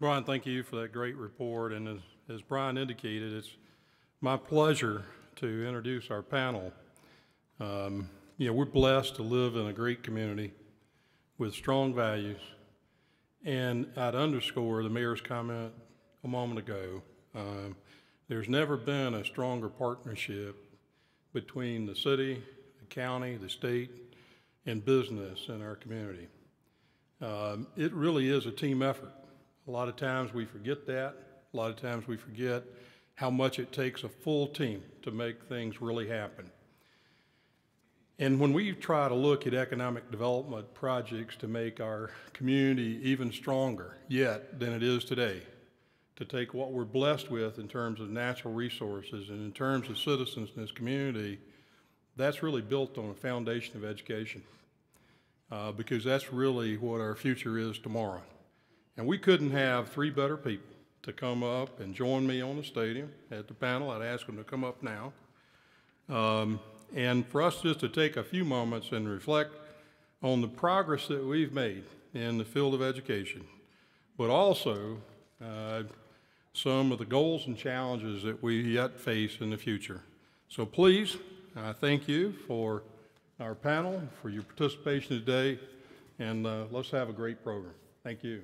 Brian, thank you for that great report. And as Brian indicated, it's my pleasure to introduce our panel. We're blessed to live in a great community with strong values. And I'd underscore the mayor's comment a moment ago. There's never been a stronger partnership between the city, the county, the state, and business in our community. It really is a team effort. A lot of times we forget that. A lot of times we forget how much it takes a full team to make things really happen. And when we try to look at economic development projects to make our community even stronger yet than it is today, to take what we're blessed with in terms of natural resources and in terms of citizens in this community, that's really built on a foundation of education, because that's really what our future is tomorrow. And we couldn't have three better people to come up and join me on the stadium at the panel. I'd ask them to come up now. And for us just to take a few moments and reflect on the progress that we've made in the field of education, but also some of the goals and challenges that we yet face in the future. So please, I thank you for our panel, for your participation today, and let's have a great program. Thank you.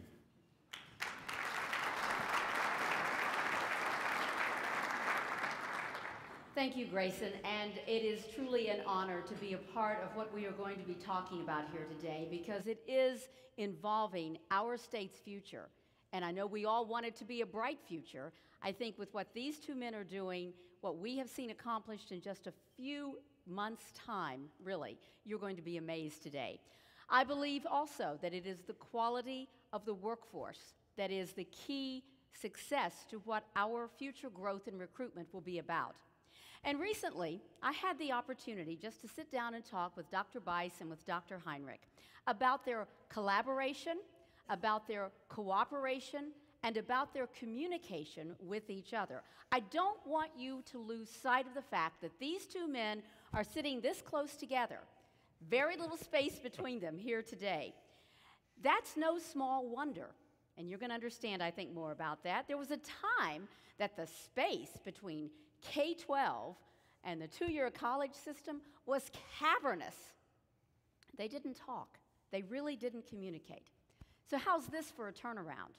Thank you, Grayson, and it is truly an honor to be a part of what we are going to be talking about here today, because it is involving our state's future. And I know we all want it to be a bright future. I think with what these two men are doing, what we have seen accomplished in just a few months' time, really, you're going to be amazed today. I believe also that it is the quality of the workforce that is the key success to what our future growth and recruitment will be about. And recently, I had the opportunity just to sit down and talk with Dr. Bice and with Dr. Heinrich about their collaboration, about their cooperation, and about their communication with each other. I don't want you to lose sight of the fact that these two men are sitting this close together, very little space between them here today. That's no small wonder, and you're going to understand, I think, more about that. There was a time that the space between K-12 and the two-year college system was cavernous. They didn't talk. They really didn't communicate. So how's this for a turnaround?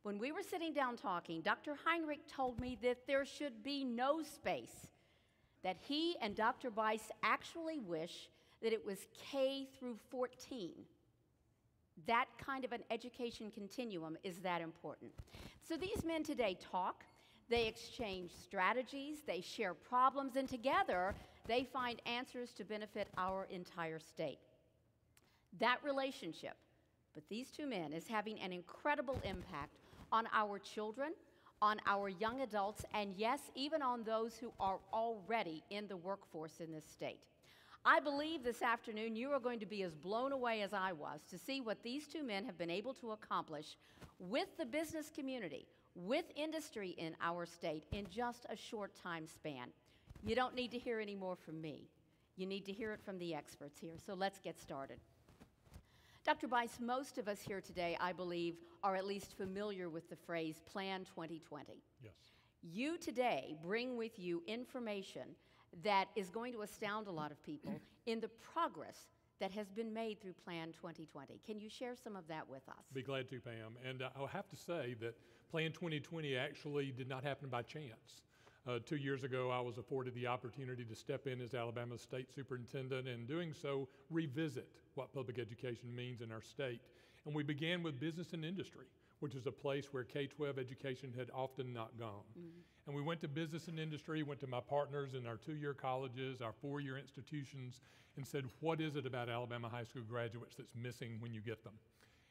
When we were sitting down talking, Dr. Heinrich told me that there should be no space, that he and Dr. Bice actually wish that it was K through 14. That kind of an education continuum is that important. So these men today talk. They exchange strategies, they share problems, and together they find answers to benefit our entire state. That relationship with these two men is having an incredible impact on our children, on our young adults, and yes, even on those who are already in the workforce in this state. I believe this afternoon you are going to be as blown away as I was to see what these two men have been able to accomplish with the business community, with industry in our state in just a short time span. You don't need to hear any more from me. You need to hear it from the experts here, so let's get started. Dr. Bice, most of us here today, I believe, are at least familiar with the phrase Plan 2020. Yes. You today bring with you information that is going to astound a lot of people in the progress that has been made through Plan 2020. Can you share some of that with us? Be glad to, Pam. And I'll have to say that Plan 2020 actually did not happen by chance. 2 years ago, I was afforded the opportunity to step in as Alabama's state superintendent, and doing so, revisit what public education means in our state. And we began with business and industry, which is a place where K-12 education had often not gone. And we went to business and industry, went to my partners in our 2-year colleges, our 4-year institutions, and said, what is it about Alabama high school graduates that's missing when you get them?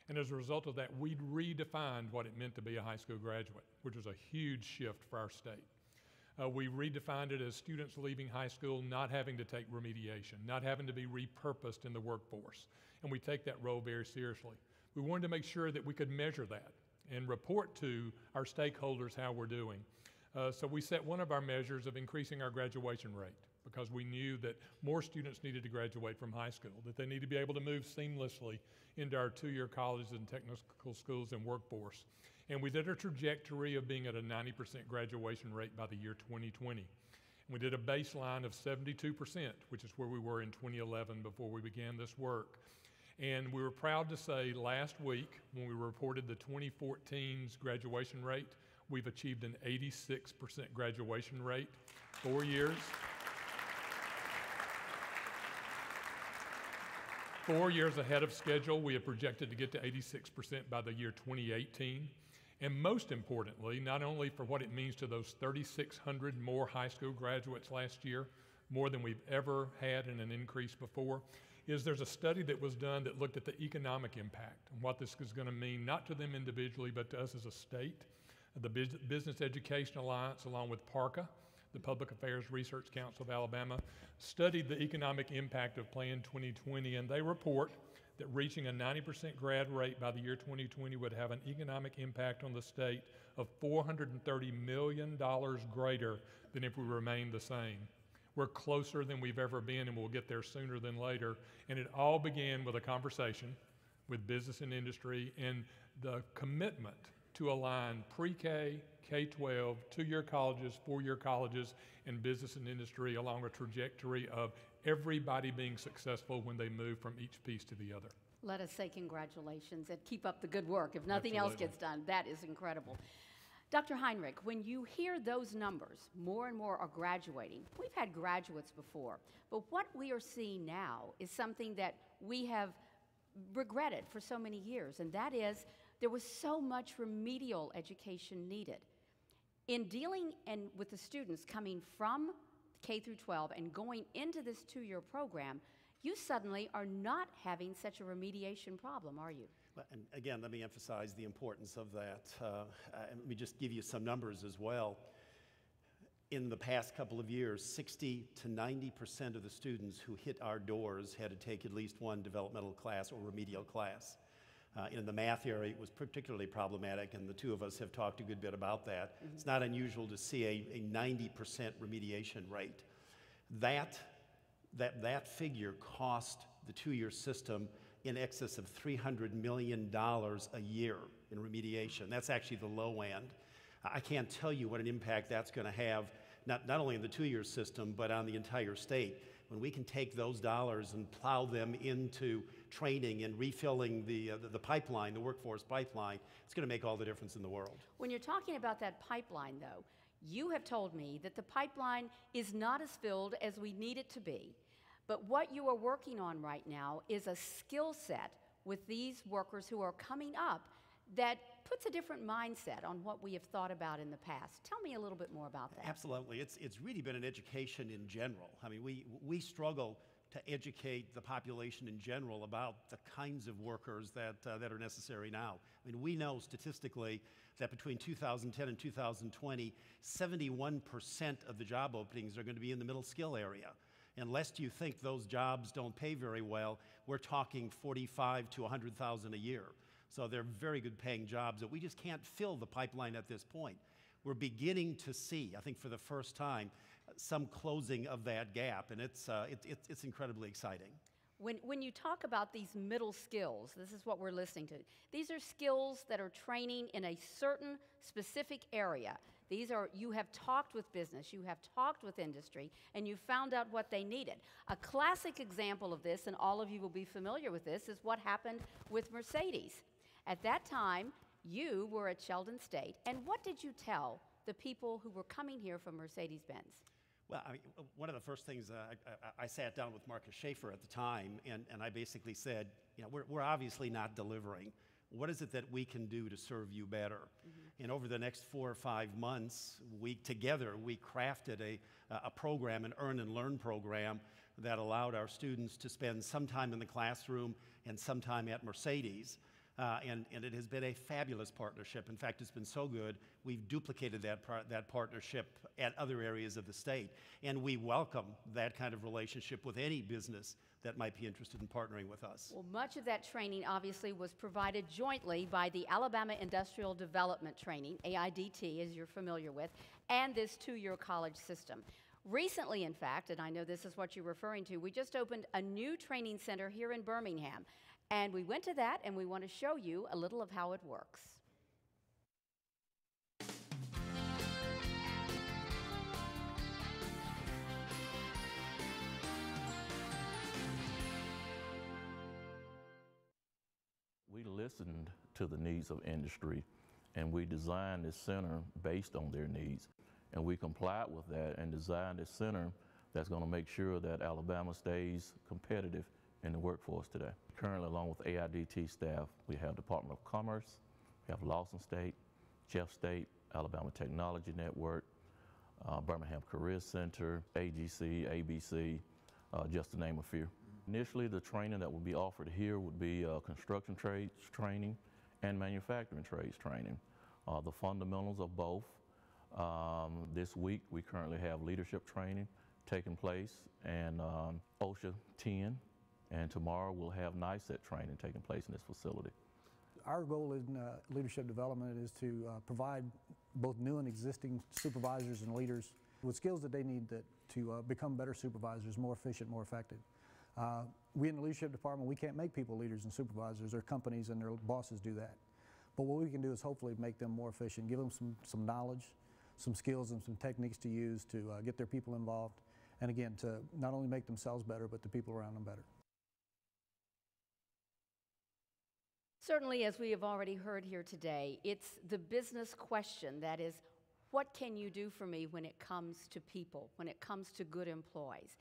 And as a result of that, we redefined what it meant to be a high school graduate, which was a huge shift for our state. We redefined it as students leaving high school not having to take remediation, not having to be repurposed in the workforce. And we take that role very seriously. We wanted to make sure that we could measure that and report to our stakeholders how we're doing. So we set one of our measures of increasing our graduation rate, because we knew that more students needed to graduate from high school, that they need to be able to move seamlessly into our 2-year colleges and technical schools and workforce. And we did a trajectory of being at a 90% graduation rate by the year 2020. And we did a baseline of 72%, which is where we were in 2011 before we began this work. And we were proud to say last week, when we reported the 2014's graduation rate, we've achieved an 86% graduation rate, 4 years. 4 years ahead of schedule. We have projected to get to 86% by the year 2018. And most importantly, not only for what it means to those 3,600 more high school graduates last year, more than we've ever had in an increase before, is there's a study that was done that looked at the economic impact and what this is going to mean, not to them individually, but to us as a state. The Business Education Alliance, along with PARCA, the Public Affairs Research Council of Alabama, studied the economic impact of Plan 2020, and they report that reaching a 90% grad rate by the year 2020 would have an economic impact on the state of $430 million greater than if we remained the same. We're closer than we've ever been, and we'll get there sooner than later. And it all began with a conversation with business and industry and the commitment to align pre-K, K-12, two-year colleges, four-year colleges, and business and industry along a trajectory of everybody being successful when they move from each piece to the other. Let us say congratulations and keep up the good work. If nothing else gets done, that is incredible. Dr. Heinrich, when you hear those numbers, more and more are graduating. We've had graduates before, but what we are seeing now is something that we have regretted for so many years, and that is there was so much remedial education needed. In dealing with the students coming from K through 12 and going into this two-year program, you suddenly are not having such a remediation problem, are you? And again, let me emphasize the importance of that. And let me just give you some numbers as well. In the past couple of years, 60 to 90% of the students who hit our doors had to take at least one developmental class or remedial class. In the math area, it was particularly problematic, and the two of us have talked a good bit about that. Mm-hmm. It's not unusual to see a 90% remediation rate. That figure cost the two-year system in excess of $300 million a year in remediation. That's actually the low end. I can't tell you what an impact that's going to have, not only in the two-year system, but on the entire state. When we can take those dollars and plow them into training and refilling the pipeline, the workforce pipeline, it's going to make all the difference in the world. When you're talking about that pipeline, though, you have told me that the pipeline is not as filled as we need it to be. But what you are working on right now is a skill set with these workers who are coming up that puts a different mindset on what we have thought about in the past. Tell me a little bit more about that. Absolutely. It's really been an education in general. I mean, we struggle to educate the population in general about the kinds of workers that are necessary now. I mean, we know statistically that between 2010 and 2020, 71% of the job openings are going to be in the middle skill area. And lest you think those jobs don't pay very well, we're talking $45,000 to $100,000 a year. So they're very good paying jobs that we just can't fill the pipeline at this point. We're beginning to see, I think for the first time, some closing of that gap, and it's incredibly exciting. When you talk about these middle skills, this is what we're listening to. These are skills that are training in a certain specific area. You have talked with business, you have talked with industry, and you found out what they needed. A classic example of this, and all of you will be familiar with this, is what happened with Mercedes. At that time, you were at Sheldon State, and what did you tell the people who were coming here from Mercedes-Benz? Well, I mean, one of the first things, I sat down with Marcus Schaefer at the time, and I basically said, you know, we're obviously not delivering. What is it that we can do to serve you better? Mm-hmm. And over the next 4 or 5 months, we crafted a program, an earn and learn program that allowed our students to spend some time in the classroom and some time at Mercedes. And it has been a fabulous partnership. In fact, it's been so good, we've duplicated that partnership at other areas of the state. And we welcome that kind of relationship with any business that might be interested in partnering with us. Well, much of that training obviously was provided jointly by the Alabama Industrial Development Training, AIDT, as you're familiar with, and this two-year college system. Recently, in fact, and I know this is what you're referring to, we just opened a new training center here in Birmingham. And we went to that, and we want to show you a little of how it works. We listened to the needs of industry, and we designed this center based on their needs. And we complied with that and designed a center that's going to make sure that Alabama stays competitive in the workforce today. Currently, along with AIDT staff, we have Department of Commerce, we have Lawson State, Jeff State, Alabama Technology Network, Birmingham Career Center, AGC, ABC, just to name a few. Initially, the training that would be offered here would be construction trades training and manufacturing trades training, the fundamentals of both. This week, we currently have leadership training taking place and OSHA 10, and tomorrow we'll have NICET training taking place in this facility. Our goal in leadership development is to provide both new and existing supervisors and leaders with skills that they need to become better supervisors, more efficient, more effective. We in the leadership department, we can't make people leaders and supervisors. Their companies and their bosses do that. But what we can do is hopefully make them more efficient, give them some knowledge, some skills and some techniques to use to get their people involved, and again, to not only make themselves better, but the people around them better. Certainly, as we have already heard here today, it's the business question that is, what can you do for me when it comes to people, when it comes to good employees?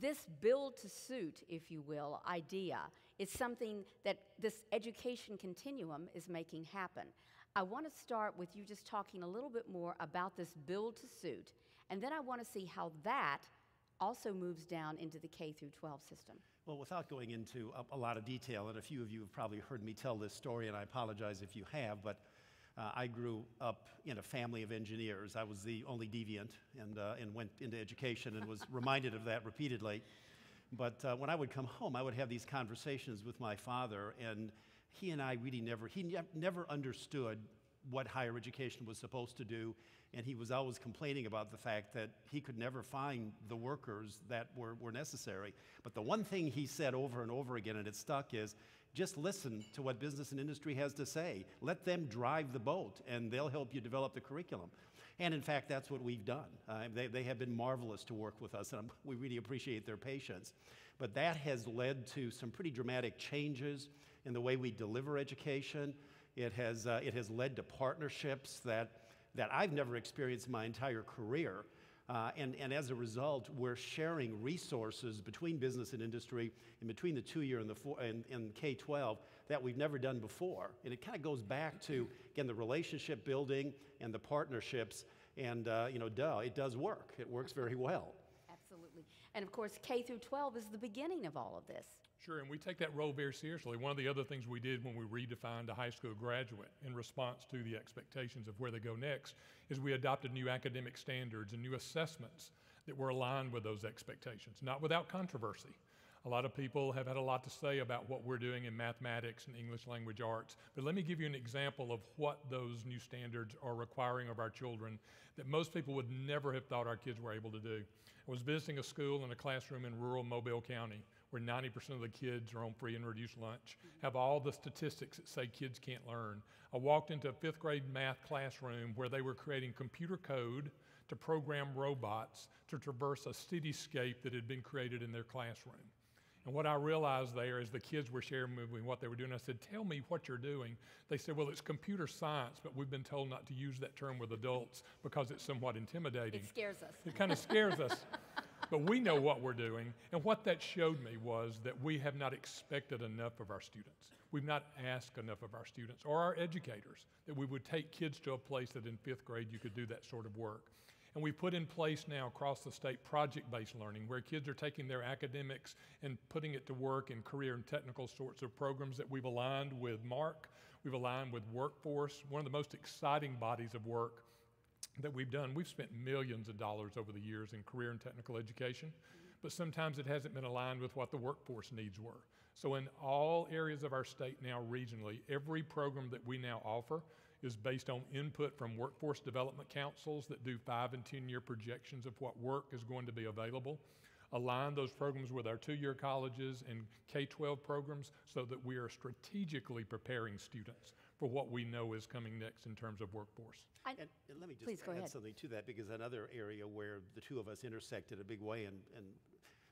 This build to suit, if you will, idea is something that this education continuum is making happen. I want to start with you just talking a little bit more about this build to suit, and then I want to see how that also moves down into the K through 12 system. Well, without going into a lot of detail, and a few of you have probably heard me tell this story, and I apologize if you have, but I grew up in a family of engineers. I was the only deviant and went into education and was reminded of that repeatedly. But when I would come home, I would have these conversations with my father, and he and I really never understood what higher education was supposed to do, and he was always complaining about the fact that he could never find the workers that were necessary. But the one thing he said over and over again, and it stuck, is just listen to what business and industry has to say. Let them drive the boat, and they'll help you develop the curriculum. And in fact, that's what we've done. They have been marvelous to work with us, and we really appreciate their patience. But that has led to some pretty dramatic changes in the way we deliver education. It has led to partnerships that I've never experienced in my entire career. And as a result, we're sharing resources between business and industry and between the 2-year and K-12 that we've never done before. And it kind of goes back to, again, the relationship building and the partnerships. And, it does work. It works very well. Absolutely. And of course, K through 12 is the beginning of all of this. Sure, and we take that role very seriously. One of the other things we did when we redefined a high school graduate in response to the expectations of where they go next is we adopted new academic standards and new assessments that were aligned with those expectations, not without controversy. A lot of people have had a lot to say about what we're doing in mathematics and English language arts, but let me give you an example of what those new standards are requiring of our children that most people would never have thought our kids were able to do. I was visiting a school in a classroom in rural Mobile County where 90% of the kids are on free and reduced lunch, have all the statistics that say kids can't learn. I walked into a 5th grade math classroom where they were creating computer code to program robots to traverse a cityscape that had been created in their classroom. And what I realized there is the kids were sharing with me what they were doing. I said, tell me what you're doing. They said, well, it's computer science, but we've been told not to use that term with adults because it's somewhat intimidating. It scares us. It kind of scares us. But we know what we're doing, and what that showed me was that we have not expected enough of our students. We've not asked enough of our students or our educators that we would take kids to a place that in 5th grade you could do that sort of work. And we put in place now across the state project-based learning where kids are taking their academics and putting it to work in career and technical sorts of programs that we've aligned with Mark, we've aligned with Workforce, one of the most exciting bodies of work that we've done. We've spent millions of dollars over the years in career and technical education, but sometimes it hasn't been aligned with what the workforce needs were. So in all areas of our state now regionally, every program that we now offer is based on input from workforce development councils that do 5- and 10-year projections of what work is going to be available. Align those programs with our 2-year colleges and K-12 programs so that we are strategically preparing students for what we know is coming next in terms of workforce. And let me just add something to that, because another area where the two of us intersect in a big way, and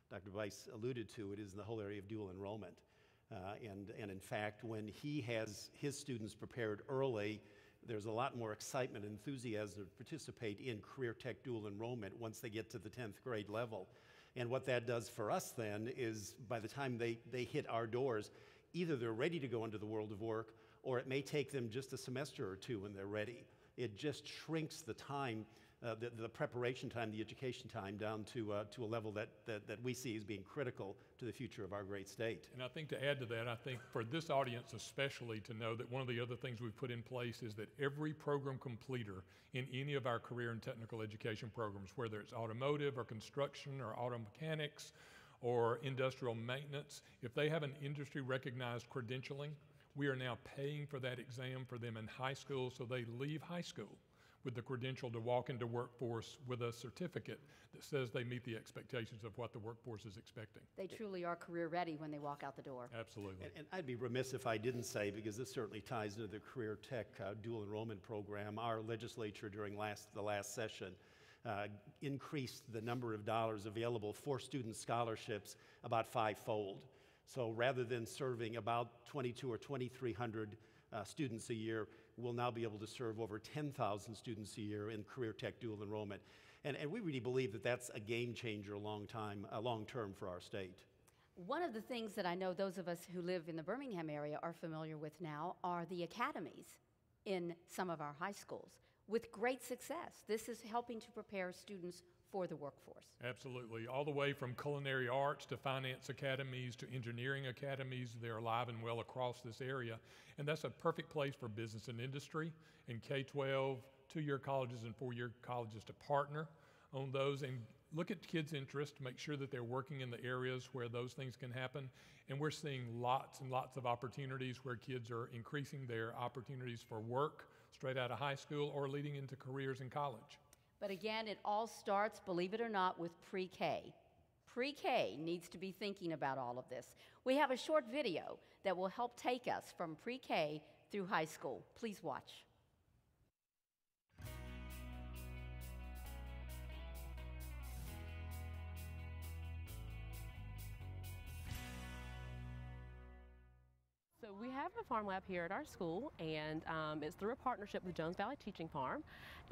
Dr. Bice alluded to it, is in the whole area of dual enrollment. And in fact, when he has his students prepared early, there's a lot more excitement and enthusiasm to participate in career tech dual enrollment once they get to the 10th grade level. And what that does for us then is by the time they hit our doors, either they're ready to go into the world of work, or it may take them just a semester or two when they're ready. It just shrinks the time, the preparation time, the education time down to a level that we see as being critical to the future of our great state. And I think to add to that, I think for this audience especially to know that one of the other things we've put in place is that every program completer in any of our career and technical education programs, whether it's automotive or construction or auto mechanics or industrial maintenance, if they have an industry recognized credentialing, we are now paying for that exam for them in high school so they leave high school with the credential to walk into workforce with a certificate that says they meet the expectations of what the workforce is expecting. They truly are career ready when they walk out the door. Absolutely. And I'd be remiss if I didn't say, because this certainly ties into the Career Tech dual enrollment program, our legislature during the last session increased the number of dollars available for student scholarships about 5-fold. So rather than serving about 2,200 or 2,300 students a year, we'll now be able to serve over 10,000 students a year in career tech dual enrollment. And we really believe that that's a game changer long term for our state. One of the things that I know those of us who live in the Birmingham area are familiar with now are the academies in some of our high schools with great success. This is helping to prepare students for the workforce. Absolutely. All the way from culinary arts to finance academies to engineering academies, they're alive and well across this area. And that's a perfect place for business and industry and K-12, two-year colleges and four-year colleges to partner on those and look at kids' interest, make sure that they're working in the areas where those things can happen. And we're seeing lots and lots of opportunities where kids are increasing their opportunities for work straight out of high school or leading into careers in college. But again, it all starts, believe it or not, with pre-K. Pre-K needs to be thinking about all of this. We have a short video that will help take us from pre-K through high school. Please watch. So we have a farm lab here at our school, and it's through a partnership with Jones Valley Teaching Farm.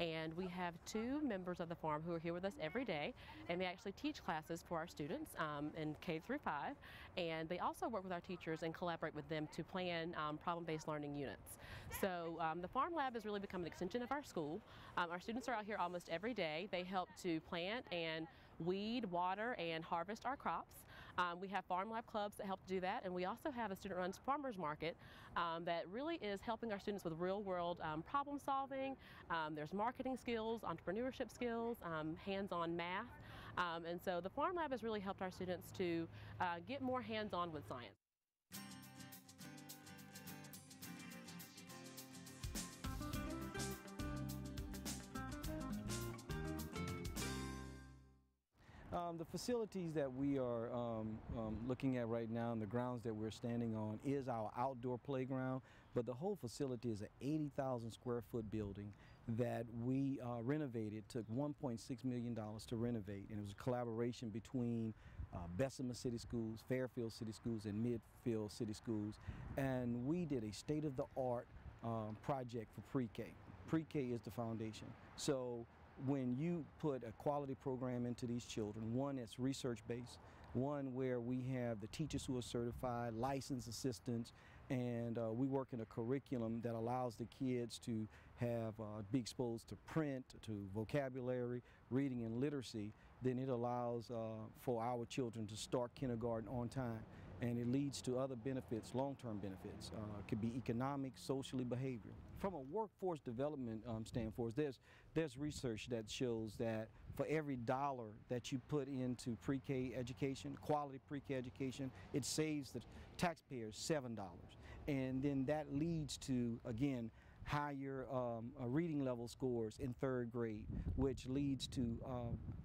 And we have two members of the farm who are here with us every day, and they actually teach classes for our students in K through 5. And they also work with our teachers and collaborate with them to plan problem-based learning units. So the farm lab has really become an extension of our school. Our students are out here almost every day. They help to plant and weed, water, and harvest our crops. We have farm lab clubs that help do that, and we also have a student-run farmers market that really is helping our students with real-world problem solving. There's marketing skills, entrepreneurship skills, hands-on math, and so the farm lab has really helped our students to get more hands-on with science. The facilities that we are looking at right now and the grounds that we're standing on is our outdoor playground, but the whole facility is an 80,000 square foot building that we renovated. Took $1.6 million to renovate, and it was a collaboration between Bessemer City Schools, Fairfield City Schools, and Midfield City Schools, and we did a state-of-the-art project for pre-K. Pre-K is the foundation. So when you put a quality program into these children, one that's research-based, one where we have the teachers who are certified, licensed assistants, and we work in a curriculum that allows the kids to have be exposed to print, to vocabulary, reading, and literacy, then it allows for our children to start kindergarten on time. And it leads to other benefits, long-term benefits. It could be economic, socially, behavioral. From a workforce development standpoint, there's research that shows that for every dollar that you put into pre-K education, quality pre-K education, it saves the taxpayers $7. And then that leads to, again, higher reading level scores in 3rd grade, which leads to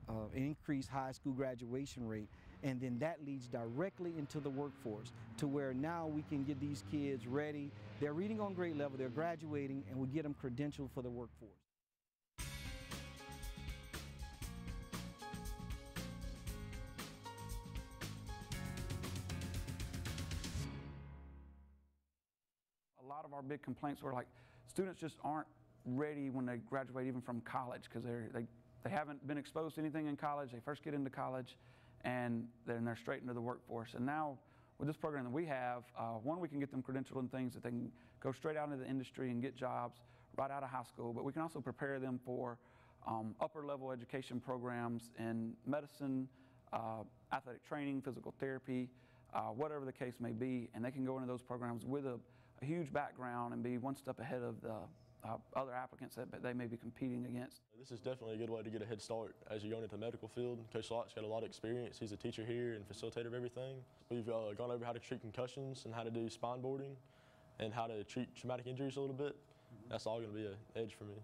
an increased high school graduation rate. And then that leads directly into the workforce to where now we can get these kids ready. They're reading on grade level, they're graduating, and we get them credentialed for the workforce. of our big complaints were like students just aren't ready when they graduate even from college because they haven't been exposed to anything in college. They first get into college and then they're straight into the workforce. And now with this program that we have, one, we can get them credentialed in things that they can go straight out into the industry and get jobs right out of high school, but we can also prepare them for upper level education programs in medicine, athletic training, physical therapy, whatever the case may be, and they can go into those programs with a huge background and be one step ahead of the other applicants that they may be competing against. This is definitely a good way to get a head start as you're going into the medical field. Coach Lott's got a lot of experience. He's a teacher here and facilitator of everything. We've gone over how to treat concussions and how to do spine boarding and how to treat traumatic injuries a little bit. That's all going to be an edge for me.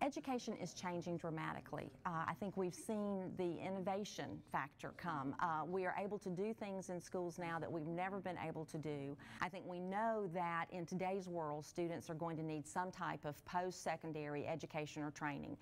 Education is changing dramatically. I think we've seen the innovation factor come. We are able to do things in schools now that we've never been able to do. I think we know that in today's world, students are going to need some type of post-secondary education or training.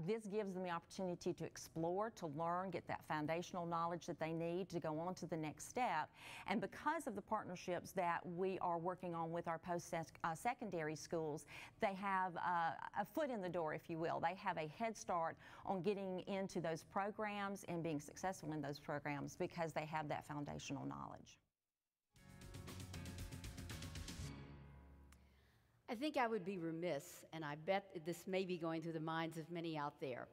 This gives them the opportunity to explore, to learn, get that foundational knowledge that they need to go on to the next step. And because of the partnerships that we are working on with our post-secondary schools, they have a foot in the door, if you will. They have a head start on getting into those programs and being successful in those programs because they have that foundational knowledge. I think I would be remiss, and I bet this may be going through the minds of many out there.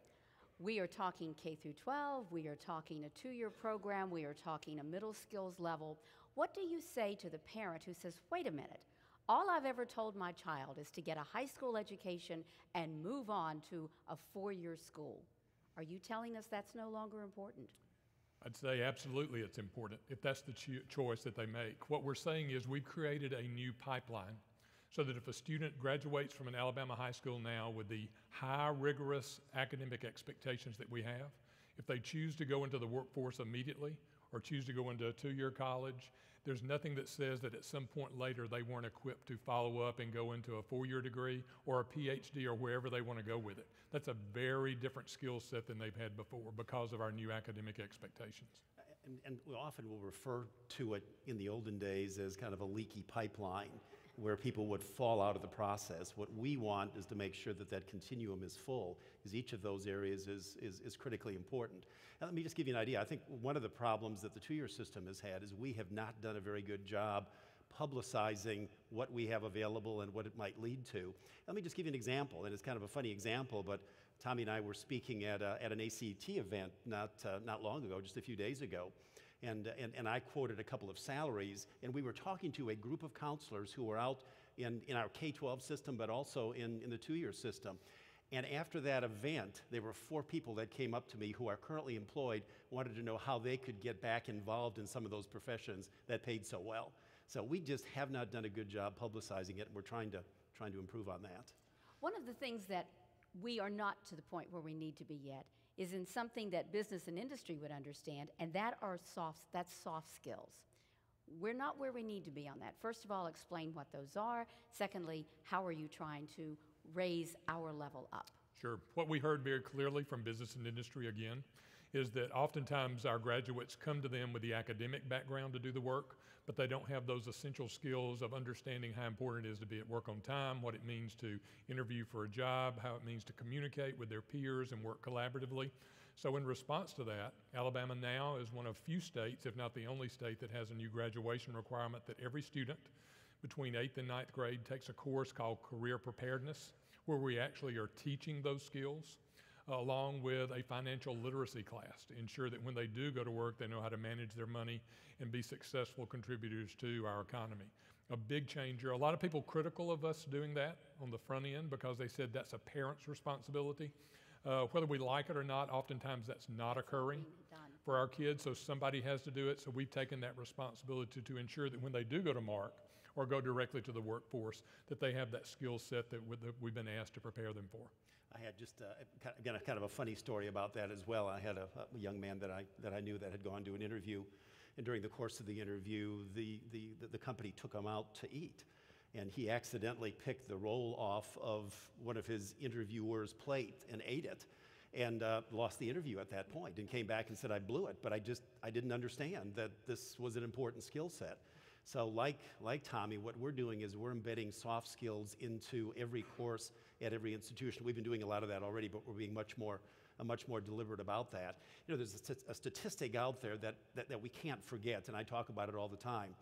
We are talking K through 12, we are talking a 2-year program, we are talking a middle skills level. What do you say to the parent who says, wait a minute, all I've ever told my child is to get a high school education and move on to a 4-year school? Are you telling us that's no longer important? I'd say absolutely it's important if that's the choice that they make. What we're saying is we've created a new pipeline so that if a student graduates from an Alabama high school now with the high rigorous academic expectations that we have, if they choose to go into the workforce immediately or choose to go into a 2-year college, there's nothing that says that at some point later they weren't equipped to follow up and go into a 4-year degree or a PhD or wherever they want to go with it. That's a very different skill set than they've had before because of our new academic expectations. And we often will refer to it in the olden days as kind of a leaky pipeline where people would fall out of the process. What we want is to make sure that that continuum is full, because each of those areas is critically important. And let me just give you an idea. I think one of the problems that the 2-year system has had is we have not done a very good job publicizing what we have available and what it might lead to. Let me just give you an example, and it's kind of a funny example, but Tommy and I were speaking at an ACT event not long ago, just a few days ago. And I quoted a couple of salaries, and we were talking to a group of counselors who were out in our K-12 system, but also in the 2-year system. And after that event, there were 4 people that came up to me who are currently employed, wanted to know how they could get back involved in some of those professions that paid so well. So we just have not done a good job publicizing it, and we're trying to improve on that. One of the things that we are not to the point where we need to be yet is in something that business and industry would understand, and that's soft skills. We're not where we need to be on that. First of all, explain what those are. Secondly, how are you trying to raise our level up? Sure. What we heard very clearly from business and industry again is that oftentimes our graduates come to them with the academic background to do the work, but they don't have those essential skills of understanding how important it is to be at work on time, what it means to interview for a job, how it means to communicate with their peers and work collaboratively. So in response to that, Alabama now is one of few states, if not the only state, that has a new graduation requirement that every student between 8th and 9th grade takes a course called Career Preparedness, where we actually are teaching those skills along with a financial literacy class to ensure that when they do go to work, they know how to manage their money and be successful contributors to our economy. A big changer. A lot of people critical of us doing that on the front end because they said that's a parent's responsibility. Whether we like it or not, oftentimes that's not occurring for our kids, so somebody has to do it. So we've taken that responsibility to ensure that when they do go to Mark or go directly to the workforce, that they have that skill set that we've been asked to prepare them for. I had just, again, kind of a funny story about that as well. I had a young man that I knew that had gone to an interview, and during the course of the interview, the company took him out to eat. And he accidentally picked the roll off of one of his interviewer's plate and ate it, and lost the interview at that point, and came back and said, I blew it, but I didn't understand that this was an important skill set. So like Tommy, what we're doing is we're embedding soft skills into every course at every institution. We've been doing a lot of that already, but we're being much more deliberate about that. You know, there's a statistic out there that we can't forget, and I talk about it all the time,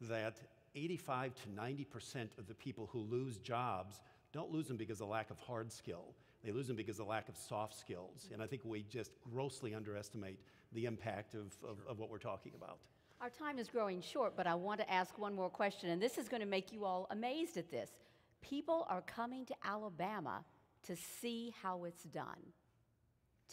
that 85 to 90% of the people who lose jobs don't lose them because of lack of hard skill. They lose them because of lack of soft skills. And I think we just grossly underestimate the impact of what we're talking about. Our time is growing short, but I want to ask one more question, and this is going to make you all amazed at this. People are coming to Alabama to see how it's done.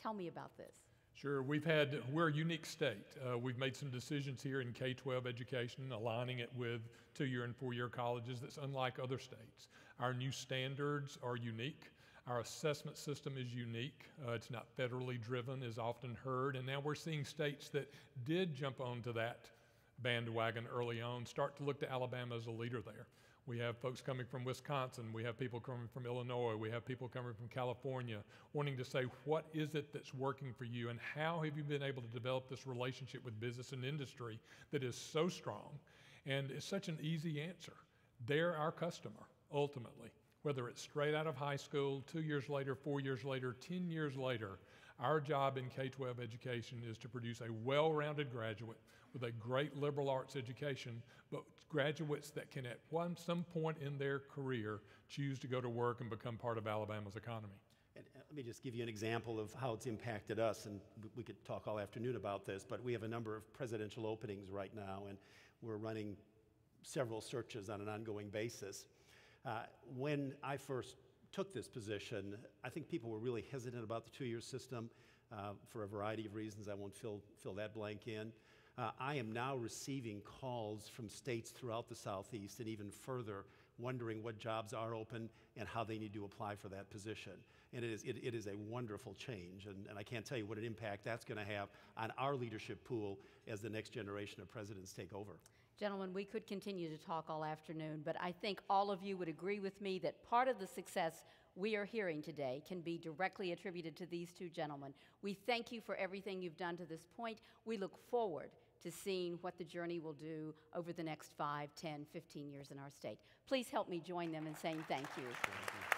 Tell me about this. Sure, we're a unique state. We've made some decisions here in K-12 education, aligning it with 2-year and 4-year colleges that's unlike other states. Our new standards are unique. Our assessment system is unique. It's not federally driven, as often heard, and now we're seeing states that did jump onto that bandwagon early on start to look to Alabama as a leader there. We have folks coming from Wisconsin, we have people coming from Illinois, we have people coming from California wanting to say, what is it that's working for you and how have you been able to develop this relationship with business and industry that is so strong? And it's such an easy answer. They're our customer, ultimately. Whether it's straight out of high school, 2 years later, 4 years later, 10 years later, our job in K-12 education is to produce a well-rounded graduate with a great liberal arts education, but graduates that can at some point in their career choose to go to work and become part of Alabama's economy. And let me just give you an example of how it's impacted us, and we could talk all afternoon about this, but we have a number of presidential openings right now, and we're running several searches on an ongoing basis. When I first took this position, I think people were really hesitant about the 2-year system for a variety of reasons. I won't fill that blank in. I am now receiving calls from states throughout the Southeast and even further wondering what jobs are open and how they need to apply for that position. And it is a wonderful change, and I can't tell you what an impact that's going to have on our leadership pool as the next generation of presidents take over. Gentlemen, we could continue to talk all afternoon, but I think all of you would agree with me that part of the success we are hearing today can be directly attributed to these two gentlemen. We thank you for everything you've done to this point. We look forward to seeing what the journey will do over the next 5, 10, 15 years in our state. Please help me join them in saying thank you. Thank you.